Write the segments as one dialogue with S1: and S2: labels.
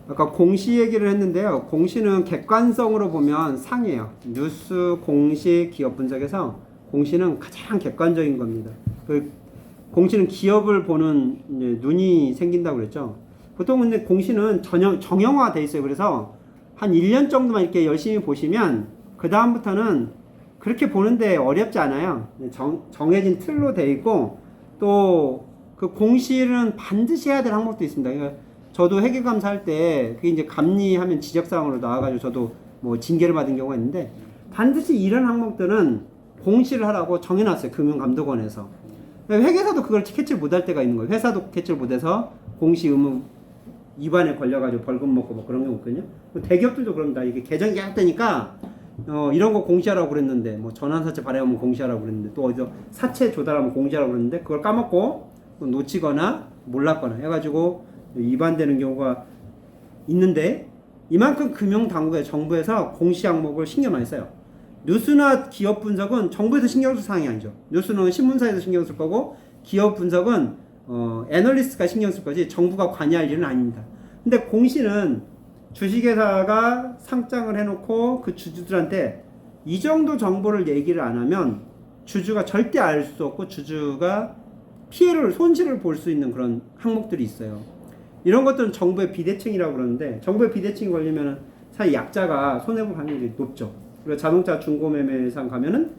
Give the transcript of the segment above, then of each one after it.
S1: 아까 공시 얘기를 했는데요. 공시는 객관성으로 보면 상이에요. 뉴스, 공시, 기업 분석에서 공시는 가장 객관적인 겁니다. 그 공시는 기업을 보는 눈이 생긴다고 그랬죠. 보통 근데 공시는 정형화돼 있어요. 그래서 한 1년 정도만 이렇게 열심히 보시면 그 다음부터는 그렇게 보는데 어렵지 않아요. 정해진 틀로 돼 있고 또 그 공시는 반드시 해야 될 항목도 있습니다. 그러니까 저도 회계감사 할 때 그게 이제 감리하면 지적사항으로 나와가지고 저도 뭐 징계를 받은 경우가 있는데 반드시 이런 항목들은 공시를 하라고 정해놨어요. 금융감독원에서. 회계사도 그걸 캐치를 못할 때가 있는 거예요. 회사도 캐치를 못해서 공시 의무 위반에 걸려가지고 벌금 먹고 뭐 그런 경우 있거든요. 대기업들도 그럽니다. 이게 개정 계약되니까 이런 거 공시하라고 그랬는데 뭐 전환사채 발행하면 공시하라고 그랬는데 또 어디서 사채 조달하면 공시하라고 그랬는데 그걸 까먹고 놓치거나 몰랐거나 해가지고 위반되는 경우가 있는데 이만큼 금융당국에 정부에서 공시 항목을 신경 많이 써요. 뉴스나 기업 분석은 정부에서 신경 쓸 사항이 아니죠. 뉴스는 신문사에서 신경 쓸 거고 기업 분석은 애널리스트가 신경 쓸 거지 정부가 관여할 일은 아닙니다. 근데 공시는 주식회사가 상장을 해놓고 그 주주들한테 이 정도 정보를 얘기를 안 하면 주주가 절대 알 수 없고 주주가 손실을 볼 수 있는 그런 항목들이 있어요. 이런 것들은 정부의 비대칭이라고 그러는데 정부의 비대칭이 걸리면 사실 약자가 손해볼 확률이 높죠. 그리고 자동차 중고매매상 가면은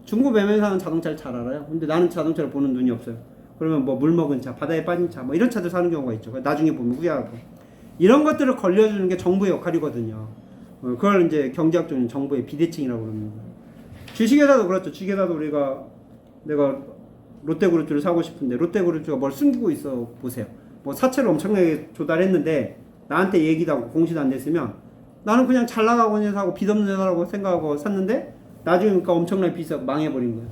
S1: 중고매매상은 자동차를 잘 알아요. 근데 나는 자동차를 보는 눈이 없어요. 그러면 뭐 물 먹은 차, 바다에 빠진 차, 뭐 이런 차들 사는 경우가 있죠. 나중에 보면 후회하고. 이런 것들을 걸려주는 게 정부의 역할이거든요. 그걸 이제 경제학적인 정부의 비대칭이라고 그럽니다. 주식회사도 그렇죠. 주식회사도 내가 롯데그룹주를 사고 싶은데 롯데그룹주가 뭘 숨기고 있어 보세요. 뭐 사채를 엄청나게 조달했는데 나한테 얘기도 하고 공시도 안 됐으면 나는 그냥 잘 나가고 있는 회사고 빚 없는 회사라고 생각하고 샀는데 나중에 그러니까 엄청나게 비싸고 망해버린 거예요.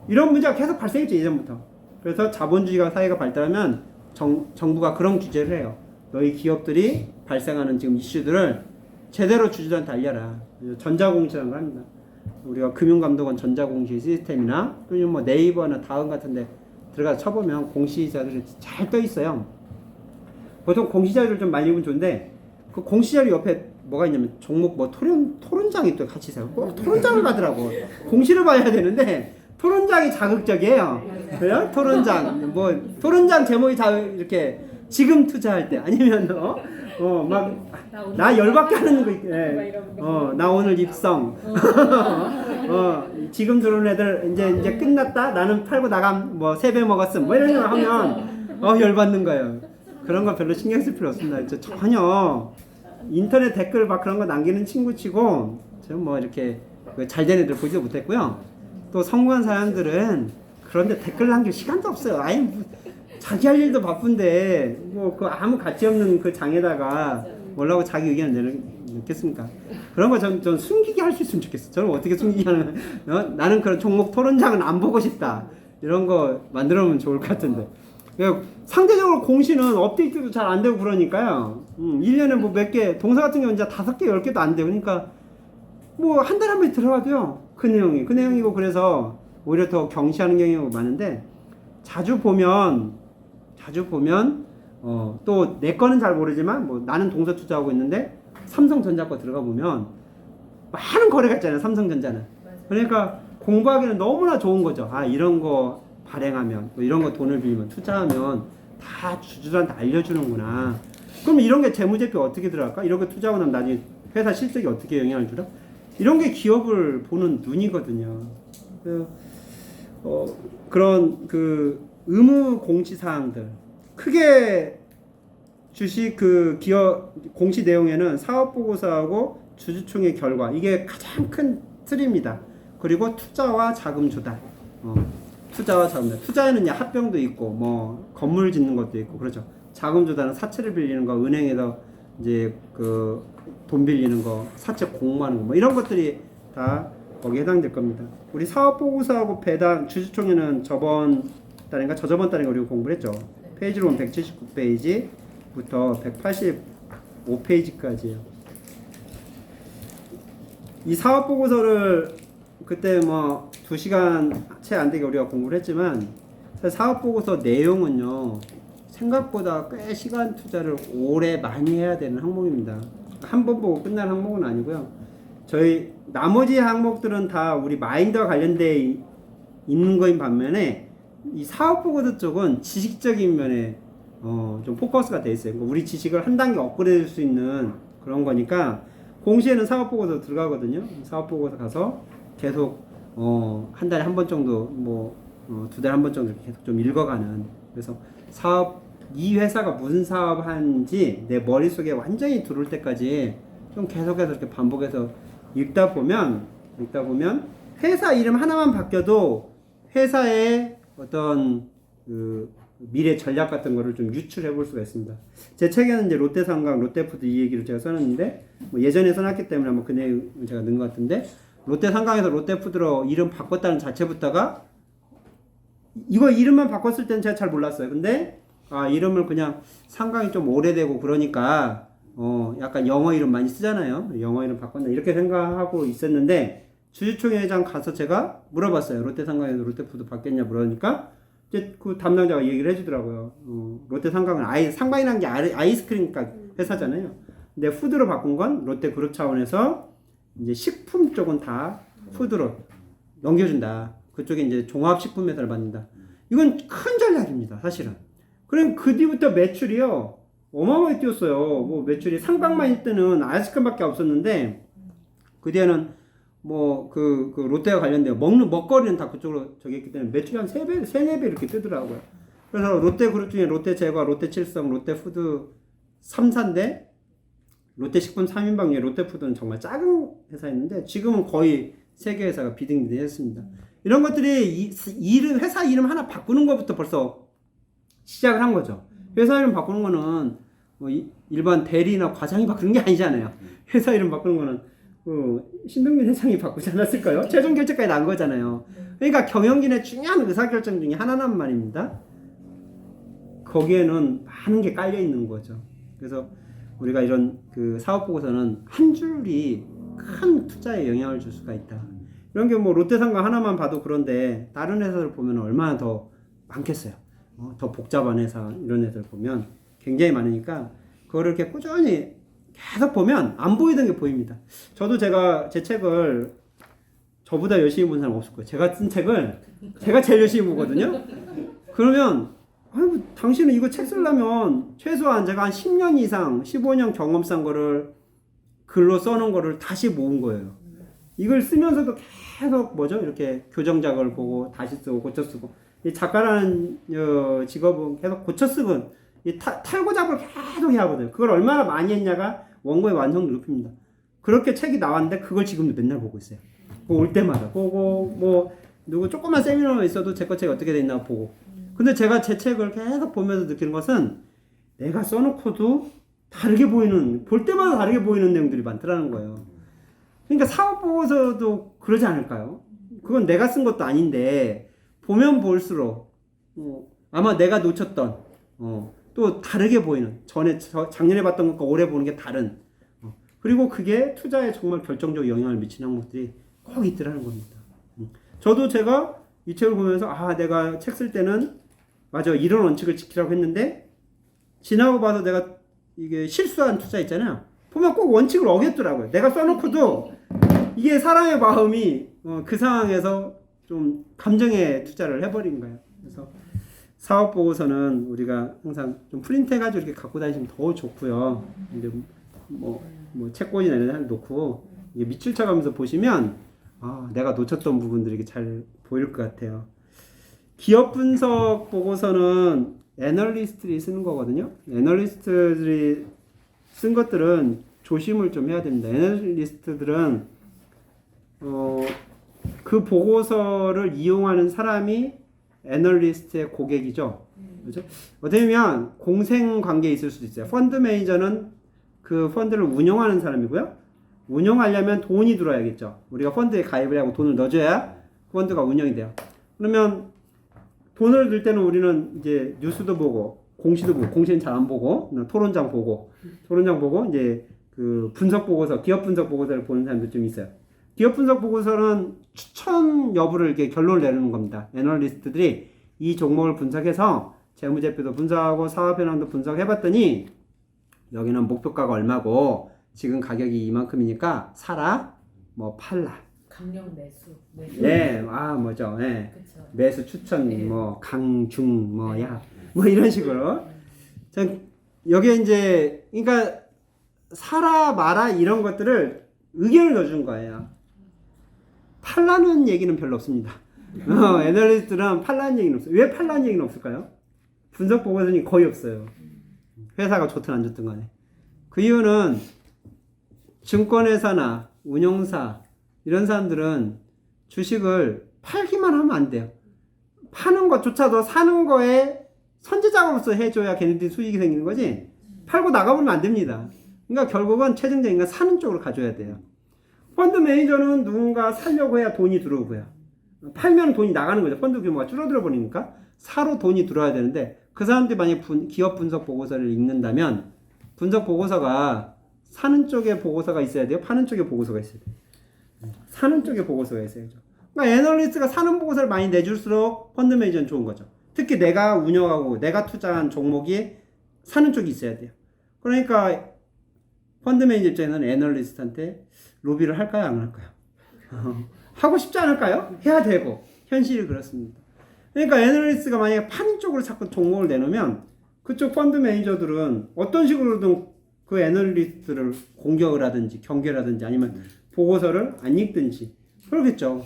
S1: 이런 문제가 계속 발생했죠 예전부터. 그래서 자본주의가 사회가 발달하면 정부가 그런 규제를 해요. 너희 기업들이 발생하는 지금 이슈들을 제대로 주주들한테 알려라. 전자공시라는 걸 합니다. 우리가 금융감독원 전자공시 시스템이나 또는 뭐 네이버나 다음 같은데 들어가서 쳐보면 공시자료들이 잘 떠 있어요. 보통 공시자료를 좀 많이 보면 좋은데 그 공시자료 옆에 뭐가 있냐면 종목 뭐 토론장이 또 같이 있어요. 꼭 토론장을 가더라고. 공시를 봐야 되는데 토론장이 자극적이에요. 그래요? 토론장 제목이 이렇게 지금 투자할 때 아니면 나 열받게 하는 거 있게. 나 오늘 입성. 지금 들어온 애들 이제 끝났다. 나는 팔고 나감 뭐 3배 먹었음. 뭐 이런 거 하면 열받는 거예요. 그런 거 별로 신경 쓸 필요 없습니다. 전혀 인터넷 댓글 막 그런 거 남기는 친구치고 저는 뭐 이렇게 잘 된 애들 보지도 못했고요. 또 성공한 사람들은 그런데 댓글 남길 시간도 없어요. 아예 자기 할 일도 바쁜데 뭐 그 아무 가치 없는 그 장에다가 뭐라고 자기 의견을 내겠습니까? 그런 거 전 숨기게 할 수 있으면 좋겠어. 저는 어떻게 숨기게 하는 나는 그런 종목 토론장은 안 보고 싶다. 이런 거 만들어 놓으면 좋을 것 같은데. 상대적으로 공시는 업데이트도 잘 안 되고 그러니까요. 1년에 뭐 몇 개, 동사 같은 경우는 이제 5개, 10개도 안 돼요. 그러니까 뭐 한 달에 한 번 들어가도요. 그 내용이고 그래서 오히려 더 경시하는 경우가 많은데 자주 보면 또 내 거는 잘 모르지만 뭐 나는 동사 투자하고 있는데 삼성전자 거 들어가 보면 많은 거래가 있잖아요. 삼성전자는. 그러니까 공부하기는 너무나 좋은 거죠. 이런 거 발행하면 뭐 이런 거 돈을 빌리면 투자하면 다 주주들한테 알려주는구나. 그럼 이런 게 재무제표 어떻게 들어갈까? 이런 거 투자하고 나면 나중에 회사 실적이 어떻게 영향을 주라? 이런 게 기업을 보는 눈이거든요. 그런 그 의무 공시 사항들 크게 주식 기업 공시 내용에는 사업 보고서하고 주주총회 결과 이게 가장 큰 틀입니다. 그리고 투자와 자금 조달. 투자에는 합병도 있고 뭐 건물 짓는 것도 있고 그렇죠. 자금 조달은 사채를 빌리는 거, 은행에서 이제 그 돈 빌리는 거, 사채 공모하는 거 뭐 이런 것들이 다 거기에 해당될 겁니다. 우리 사업 보고서하고 배당 주주총회는 저번 달인가 저저번 달인가 우리가 공부를 했죠. 페이지로 보면 179페이지부터 185페이지까지예요. 이 사업 보고서를 그때 뭐 2시간 채 안 되게 우리가 공부를 했지만 사업 보고서 내용은요 생각보다 꽤 시간 투자를 오래 많이 해야 되는 항목입니다. 한 번 보고 끝날 항목은 아니고요. 저희 나머지 항목들은 다 우리 마인드와 관련돼 있는 거인 반면에 이 사업 보고서 쪽은 지식적인 면에 좀 포커스가 돼 있어요. 그러니까 우리 지식을 한 단계 업그레이드 할 수 있는 그런 거니까 공시에는 사업 보고서 들어가거든요. 사업 보고서 가서 계속 한 달에 한 번 정도 두 달에 한 번 정도 계속 좀 읽어가는. 그래서 이 회사가 무슨 사업 하는지 내 머릿속에 완전히 들어올 때까지 좀 계속해서 이렇게 반복해서 읽다 보면 회사 이름 하나만 바뀌어도 회사의 어떤 그 미래 전략 같은 거를 좀 유출해 볼 수가 있습니다. 제 책에는 이제 롯데상강, 롯데푸드 이 얘기를 제가 써놨는데 예전에 써놨기 때문에 아마 그 내용을 제가 넣은 것 같은데 롯데상강에서 롯데푸드로 이름 바꿨다는 자체부터가 이거 이름만 바꿨을 때는 제가 잘 몰랐어요. 근데 이름을 그냥 상강이 좀 오래되고 그러니까 약간 영어 이름 많이 쓰잖아요. 영어 이름 바꿨나 이렇게 생각하고 있었는데 주주총회장 가서 제가 물어봤어요. 롯데상강에서 롯데푸드 바뀌었냐 물으니까 이제 그 담당자가 얘기를 해주더라고요. 롯데상강은 상강이라는 게 아이스크림 회사잖아요. 근데 푸드로 바꾼 건 롯데그룹 차원에서 이제 식품 쪽은 다 푸드로 넘겨준다. 그쪽에 이제 종합식품 회사를 만든다. 이건 큰 전략입니다, 사실은. 그럼 그 뒤부터 매출이요 어마어마하게 뛰었어요. 뭐 매출이 상방만 있을 때는 아이스크림밖에 없었는데 그 뒤에는 그 롯데와 관련된 먹거리는 다 그쪽으로 저기 했기 때문에 매출이 한 3배, 4배 이렇게 뜨더라고요. 그래서 롯데그룹 중에 롯데제과, 롯데칠성, 롯데푸드 3사인데 롯데식품 3인방 중에 롯데푸드는 정말 작은 회사였는데 지금은 거의 세계 회사가 비등비등했습니다. 이런 것들이 회사 이름 하나 바꾸는 것부터 벌써 시작을 한 거죠. 회사 이름 바꾸는 거는 일반 대리나 과장이 바꾸는 게 아니잖아요. 회사 이름 바꾸는 거는 신동민 회장이 바꾸지 않았을까요? 최종 결정까지 난 거잖아요. 그러니까 경영진의 중요한 의사결정 중에 하나란 말입니다. 거기에는 많은 게 깔려 있는 거죠. 그래서 우리가 이런 그 사업 보고서는 한 줄이 큰 투자에 영향을 줄 수가 있다. 이런 게 롯데상강 하나만 봐도 그런데 다른 회사들 보면 얼마나 더 많겠어요. 더 복잡한 회사 이런 회사들 보면 굉장히 많으니까 그거를 이렇게 꾸준히 계속 보면 안 보이던 게 보입니다. 저도 제 책을 저보다 열심히 본 사람 없을 거예요. 제가 쓴 책을 제가 제일 열심히 보거든요. 그러면 당신은 이거 책 쓰려면 최소한 제가 한 10년 이상 15년 경험 쌓은 거를 글로 써놓은 거를 다시 모은 거예요. 이걸 쓰면서도 계속 이렇게 교정작을 보고 다시 쓰고 고쳐 쓰고 이 작가라는 직업은 계속 고쳐 쓰고 탈고 작업을 계속 해야 하거든요. 그걸 얼마나 많이 했냐가 원고의 완성도 높입니다. 그렇게 책이 나왔는데 그걸 지금도 맨날 보고 있어요. 올 때마다 보고 누구 조그만 세미나가 있어도 제 거 책이 어떻게 돼 있나 보고. 근데 제가 제 책을 계속 보면서 느끼는 것은 내가 써놓고도 볼 때마다 다르게 보이는 내용들이 많더라는 거예요. 그러니까 사업 보고서도 그러지 않을까요? 그건 내가 쓴 것도 아닌데 보면 볼수록 아마 내가 놓쳤던 또 다르게 보이는 작년에 봤던 것과 올해 보는 게 다른 그리고 그게 투자에 정말 결정적 영향을 미치는 항목들이 꼭 있더라는 겁니다. 저도 제가 이 책을 보면서 내가 책 쓸 때는 맞아 이런 원칙을 지키라고 했는데 지나고 봐서 내가 이게 실수한 투자 있잖아요. 보면 꼭 원칙을 어겼더라고요. 내가 써놓고도 이게 사람의 마음이 그 상황에서 좀 감정에 투자를 해버린 거예요. 그래서 사업 보고서는 우리가 항상 좀 프린트해가지고 이렇게 갖고 다니시면 더 좋고요. 이제 책꽂이나 이런 데 놓고 이게 밑줄 쳐가면서 보시면 내가 놓쳤던 부분들이 이렇게 잘 보일 것 같아요. 기업 분석 보고서는 애널리스트들이 쓰는 거거든요. 애널리스트들이 쓴 것들은 조심을 좀 해야 됩니다. 애널리스트들은 그 보고서를 이용하는 사람이 애널리스트의 고객이죠. 그렇죠? 어떻게 보면 공생 관계에 있을 수도 있어요. 펀드 매니저는 그 펀드를 운영하는 사람이고요. 운영하려면 돈이 들어야겠죠. 우리가 펀드에 가입을 하고 돈을 넣어줘야 펀드가 운영이 돼요. 그러면 돈을 들 때는 우리는 이제 뉴스도 보고 공시도 보고 공시는 잘 안 보고 토론장 보고 이제 그 분석 보고서 기업 분석 보고서를 보는 사람들 좀 있어요. 기업 분석 보고서는 추천 여부를 이렇게 결론을 내리는 겁니다. 애널리스트들이 이 종목을 분석해서 재무제표도 분석하고 사업 현황도 분석해봤더니 여기는 목표가가 얼마고 지금 가격이 이만큼이니까 사라, 뭐 팔라.
S2: 강력 매수.
S1: 예, 뭐죠, 예.
S2: 그쵸.
S1: 매수 추천,
S2: 네.
S1: 뭐 강중, 뭐 야, 뭐 이런 식으로. 전 여기에 이제 그러니까 사라 마라 이런 것들을 의견을 넣어준 거예요. 팔라는 얘기는 별로 없습니다. 애널리스트는 팔라는 얘기는 없어요. 왜 팔라는 얘기는 없을까요? 분석 보고서는 거의 없어요. 회사가 좋든 안 좋든 간에. 그 이유는 증권회사나 운용사 이런 사람들은 주식을 팔기만 하면 안 돼요. 파는 것조차도 사는 거에 선제작업으로서 해줘야 걔네들이 수익이 생기는 거지. 팔고 나가버리면 안 됩니다. 그러니까 결국은 최종적인 건 사는 쪽으로 가져야 돼요. 펀드 매니저는 누군가 살려고 해야 돈이 들어오고요. 팔면 돈이 나가는 거죠. 펀드 규모가 줄어들어 버리니까 사로 돈이 들어와야 되는데 그 사람들이 만약 기업 분석 보고서를 읽는다면 분석 보고서가 사는 쪽에 보고서가 있어야 돼요? 파는 쪽에 보고서가 있어야 돼요? 사는 쪽에 보고서가 있어야죠. 그러니까 애널리스트가 사는 보고서를 많이 내줄수록 펀드 매니저는 좋은 거죠. 특히 내가 운영하고 내가 투자한 종목이 사는 쪽이 있어야 돼요. 그러니까 펀드 매니저 입장에서는 애널리스트한테 로비를 할까요? 안 할까요? 하고 싶지 않을까요? 해야 되고 현실이 그렇습니다. 그러니까 애널리스트가 만약에 파는 쪽으로 자꾸 종목을 내놓으면 그쪽 펀드 매니저들은 어떤 식으로든 그 애널리스트를 공격을 하든지 경계를 하든지 아니면 보고서를 안 읽든지 그러겠죠.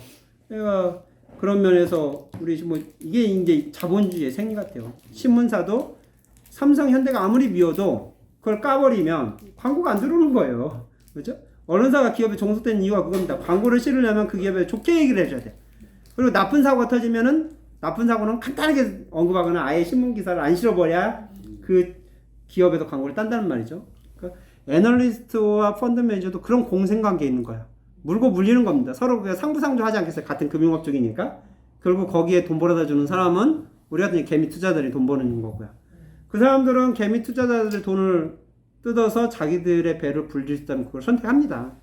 S1: 그러니까 그런 면에서 우리 뭐 이게 이제 자본주의의 생리 같아요. 신문사도 삼성, 현대가 아무리 미워도 그걸 까버리면 광고가 안 들어오는 거예요. 그렇죠? 언론사가 기업에 종속된 이유가 그겁니다. 광고를 실으려면 그 기업에 좋게 얘기를 해줘야 돼. 그리고 나쁜 사고가 터지면은 나쁜 사고는 간단하게 언급하거나 아예 신문 기사를 안 실어버려야 그 기업에도 광고를 딴다는 말이죠. 그러니까 애널리스트와 펀드 매니저도 그런 공생관계에 있는 거야. 물고 물리는 겁니다. 서로 그냥 상부상조하지 않겠어요. 같은 금융업 쪽이니까. 결국 거기에 돈 벌어다 주는 사람은 우리 같은 개미 투자자들이 돈 버는 거고요. 그 사람들은 개미 투자자들의 돈을 뜯어서 자기들의 배를 불릴 수 있다면 그걸 선택합니다.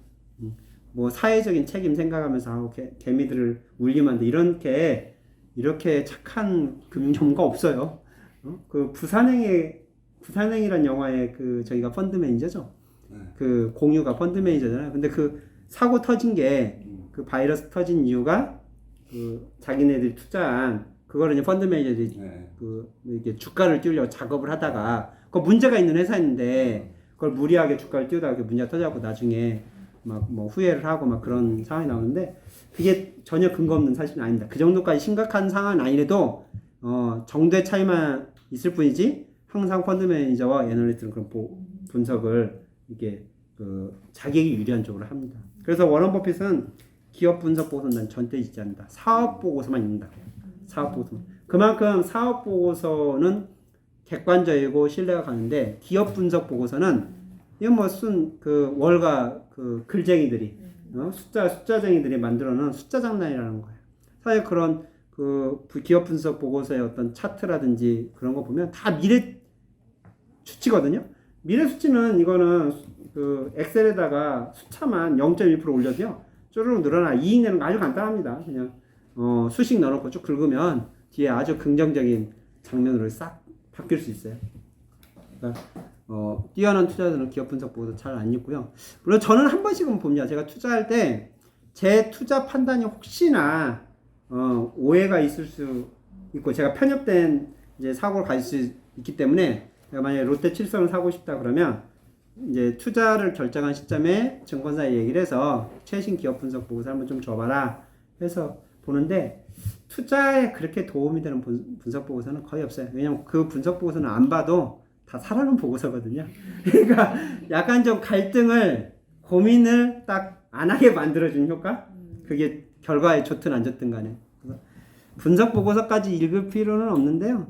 S1: 뭐 사회적인 책임 생각하면서 하고 개미들을 울리면 이렇게 착한 금융 전문가 없어요. 그 부산행이란 영화의 그 저희가 펀드 매니저죠. 그 공유가 펀드 매니저잖아요. 근데 그 사고 터진 게 그 바이러스 터진 이유가 그 자기네들이 투자한 그거를 이제 펀드 매니저들이 그 이렇게 주가를 띄우려고 작업을 하다가 그 문제가 있는 회사인데 그걸 무리하게 주가를 띄우다가 그 문제가 터져갖고 나중에 막 뭐 후회를 하고 막 그런 상황이 나오는데 그게 전혀 근거 없는 사실은 아닙니다. 그 정도까지 심각한 상황은 아니래도 정도의 차이만 있을 뿐이지 항상 펀드 매니저와 애널리스트는 그런 분석을 이게 그 자기에게 유리한 쪽으로 합니다. 그래서 워런 버핏은 기업 분석 보고서는 난 절대 읽지 않는다. 사업 보고서만 읽는다. 사업 보고서만. 그만큼 사업 보고서는 객관적이고 신뢰가 가는데 기업 분석 보고서는 이건 뭐 그 월가 그 글쟁이들이 숫자쟁이들이 만들어놓은 숫자 장난이라는 거예요. 사실 그런 그 기업 분석 보고서의 어떤 차트라든지 그런 거 보면 다 미래 수치거든요. 미래 수치는 이거는 그 엑셀에다가 숫자만 0.1% 올려도요 쪼르륵 늘어나. 이익 내는 거 아주 간단합니다. 그냥 수식 넣어놓고 쭉 긁으면 뒤에 아주 긍정적인 장면으로 싹 바뀔 수 있어요. 그러니까 뛰어난 투자자들은 기업 분석 보고서 잘 안 읽고요. 물론 저는 한 번씩은 봅니다. 제가 투자할 때 제 투자 판단이 혹시나 오해가 있을 수 있고 제가 편협된 이제 사고를 가질 수 있기 때문에 내가 만약에 롯데 칠성을 사고 싶다 그러면 이제 투자를 결정한 시점에 증권사에 얘기를 해서 최신 기업 분석 보고서 한번 좀 줘봐라 해서 보는데 투자에 그렇게 도움이 되는 분석 보고서는 거의 없어요. 왜냐면 그 분석 보고서는 안 봐도 다 사라는 보고서거든요. 그러니까 약간 좀 갈등을 고민을 딱 안 하게 만들어주는 효과? 그게 결과에 좋든 안 좋든 간에. 그래서 분석 보고서까지 읽을 필요는 없는데요.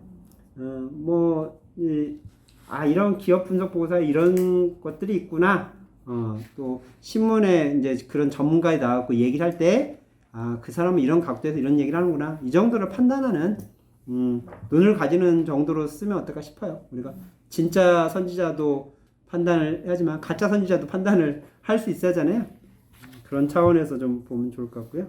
S1: 이런 기업 분석 보고서에 이런 것들이 있구나. 또 신문에 이제 그런 전문가에 나와서 얘기를 할 때 그 사람은 이런 각도에서 이런 얘기를 하는구나. 이 정도를 판단하는 눈을 가지는 정도로 쓰면 어떨까 싶어요. 우리가 진짜 선지자도 판단을 해야지만 가짜 선지자도 판단을 할 수 있어야 하잖아요. 그런 차원에서 좀 보면 좋을 것 같고요.